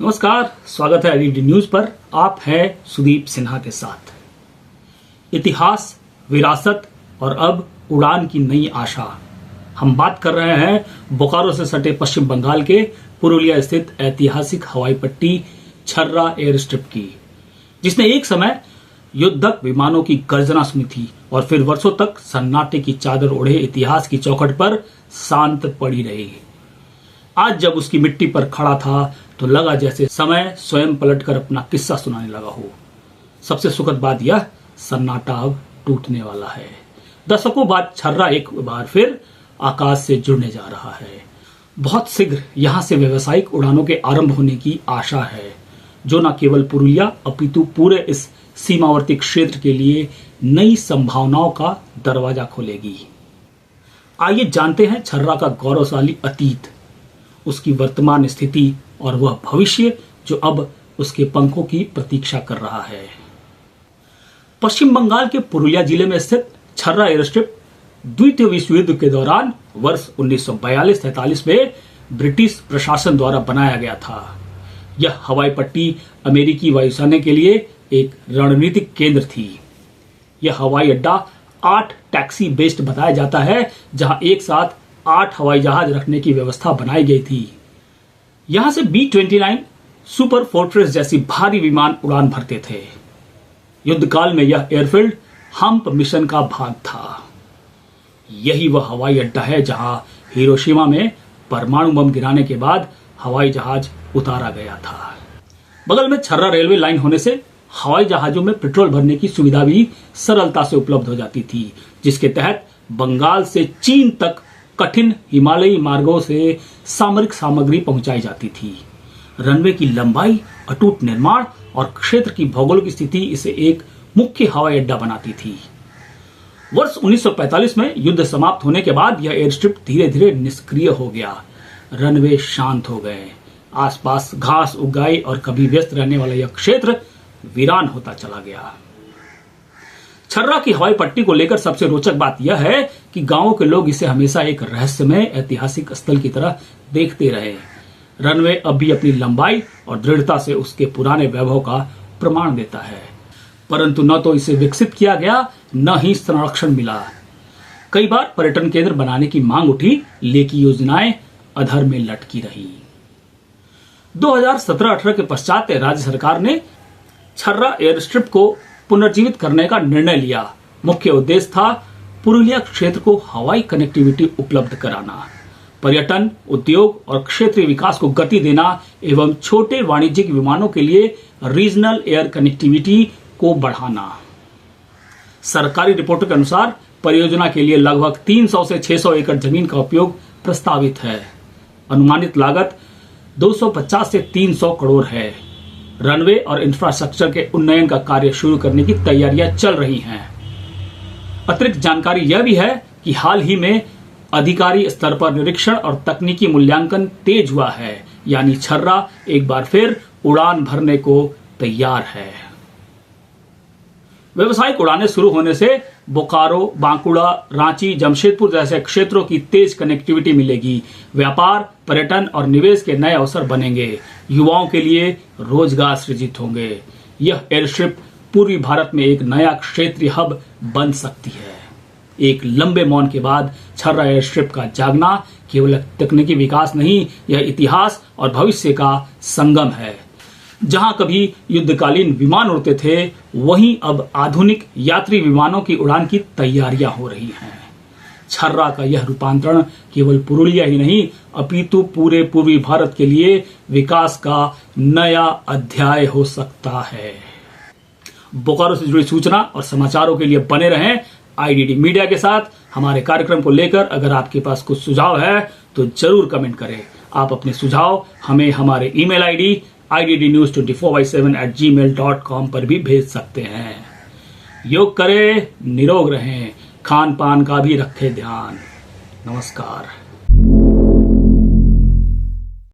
नमस्कार, स्वागत है आईडीडी न्यूज पर। आप हैं सुदीप सिन्हा के साथ। इतिहास, विरासत और अब उड़ान की नई आशा। हम बात कर रहे हैं बोकारो से सटे पश्चिम बंगाल के पुरुलिया स्थित ऐतिहासिक हवाई पट्टी छर्रा एयर स्ट्रिप की, जिसने एक समय युद्धक विमानों की गर्जना सुनी थी और फिर वर्षों तक सन्नाटे की चादर ओढ़े इतिहास की चौखट पर शांत पड़ी रही। आज जब उसकी मिट्टी पर खड़ा था तो लगा जैसे समय स्वयं पलटकर अपना किस्सा सुनाने लगा हो। सबसे सुखद बात यह, सन्नाटा अब टूटने वाला है। दशकों बाद छर्रा एक बार फिर आकाश से जुड़ने जा रहा है। बहुत शीघ्र यहां से व्यावसायिक उड़ानों के आरंभ होने की आशा है, जो न केवल पुरुलिया अपितु पूरे इस सीमावर्ती क्षेत्र के लिए नई संभावनाओं का दरवाजा खोलेगी। आइए जानते हैं छर्रा का गौरवशाली अतीत, उसकी वर्तमान स्थिति और वह भविष्य जो अब उसके पंखों की प्रतीक्षा कर रहा है। पश्चिम बंगाल के पुरुलिया जिले में स्थित छर्रा एयर स्ट्रिप द्वितीय विश्व युद्ध के दौरान वर्ष 1942-43 में ब्रिटिश प्रशासन द्वारा बनाया गया था। यह हवाई पट्टी अमेरिकी वायुसेना के लिए एक रणनीतिक केंद्र थी। यह हवाई अड्डा 8 टैक्सी बेस्ड बताया जाता है, जहां एक साथ 8 हवाई जहाज रखने की व्यवस्था बनाई गई थी। यहां से B-29 सुपर फोर्ट्रेस जैसी भारी विमान उड़ान भरते थे। युद्ध काल में यह एयरफील्ड हम्प मिशन का भाग था। यही वह हवाई अड्डा है जहां हिरोशिमा में परमाणु बम गिराने के बाद हवाई जहाज उतारा गया था। बगल में छर्रा रेलवे लाइन होने से हवाई जहाजों में पेट्रोल भरने की सुविधा भी सरलता से उपलब्ध हो जाती थी, जिसके तहत बंगाल से चीन तक कठिन हिमालयी मार्गों से सामरिक सामग्री पहुंचाई जाती थी। रनवे की लंबाई, अटूट निर्माण और क्षेत्र की भौगोलिक स्थिति इसे एक मुख्य हवाई अड्डा बनाती थी। वर्ष 1945 में युद्ध समाप्त होने के बाद यह एयर स्ट्रिप धीरे धीरे निष्क्रिय हो गया। रनवे शांत हो गए, आसपास घास उग गई और कभी व्यस्त रहने वाला यह क्षेत्र वीरान होता चला गया। छर्रा की हवाई पट्टी को लेकर सबसे रोचक बात यह है कि गांवों के लोग इसे हमेशा एक रहस्यमय ऐतिहासिक स्थल की तरह देखते रहे। रनवे अब भी अपनी लंबाई और दृढ़ता से उसके पुराने वैभव का प्रमाण देता है, परंतु न तो इसे विकसित किया गया, न ही संरक्षण मिला। कई बार पर्यटन केंद्र बनाने की मांग उठी, लेकिन योजनाएं अधर में लटकी रही। 2017-18 के पश्चात राज्य सरकार ने छर्रा एयर स्ट्रिप को पुनर्जीवित करने का निर्णय लिया। मुख्य उद्देश्य था पुरुलिया क्षेत्र को हवाई कनेक्टिविटी उपलब्ध कराना, पर्यटन, उद्योग और क्षेत्रीय विकास को गति देना एवं छोटे वाणिज्यिक विमानों के लिए रीजनल एयर कनेक्टिविटी को बढ़ाना। सरकारी रिपोर्टों के अनुसार परियोजना के लिए लगभग 300 से 600 एकड़ जमीन का उपयोग प्रस्तावित है। अनुमानित लागत 250 से 300 करोड़ है। रनवे और इंफ्रास्ट्रक्चर के उन्नयन का कार्य शुरू करने की तैयारियां चल रही हैं। अतिरिक्त जानकारी यह भी है कि हाल ही में अधिकारी स्तर पर निरीक्षण और तकनीकी मूल्यांकन तेज हुआ है, यानी छर्रा एक बार फिर उड़ान भरने को तैयार है। व्यवसायिक उड़ानें शुरू होने से बोकारो, बांकुड़ा, रांची, जमशेदपुर जैसे क्षेत्रों की तेज कनेक्टिविटी मिलेगी। व्यापार, पर्यटन और निवेश के नए अवसर बनेंगे। युवाओं के लिए रोजगार सृजित होंगे। यह एयर स्ट्रिप पूर्वी भारत में एक नया क्षेत्रीय हब बन सकती है। एक लंबे मौन के बाद छर्रा एयर स्ट्रिप का जागना केवल तकनीकी विकास नहीं, यह इतिहास और भविष्य का संगम है। जहां कभी युद्धकालीन विमान उड़ते थे, वहीं अब आधुनिक यात्री विमानों की उड़ान की तैयारियां हो रही हैं। छर्रा का यह रूपांतरण केवल पुरुलिया ही नहीं, अपितु पूरे पूर्वी भारत के लिए विकास का नया अध्याय हो सकता है। बोकारो से जुड़ी सूचना और समाचारों के लिए बने रहें आईडीडी मीडिया के साथ। हमारे कार्यक्रम को लेकर अगर आपके पास कुछ सुझाव है तो जरूर कमेंट करें। आप अपने सुझाव हमें हमारे ईमेल आईडी iddnews24/7@gmail.com पर भी भेज सकते हैं। योग करें, निरोग रहें, खान पान का भी रखें ध्यान। नमस्कार।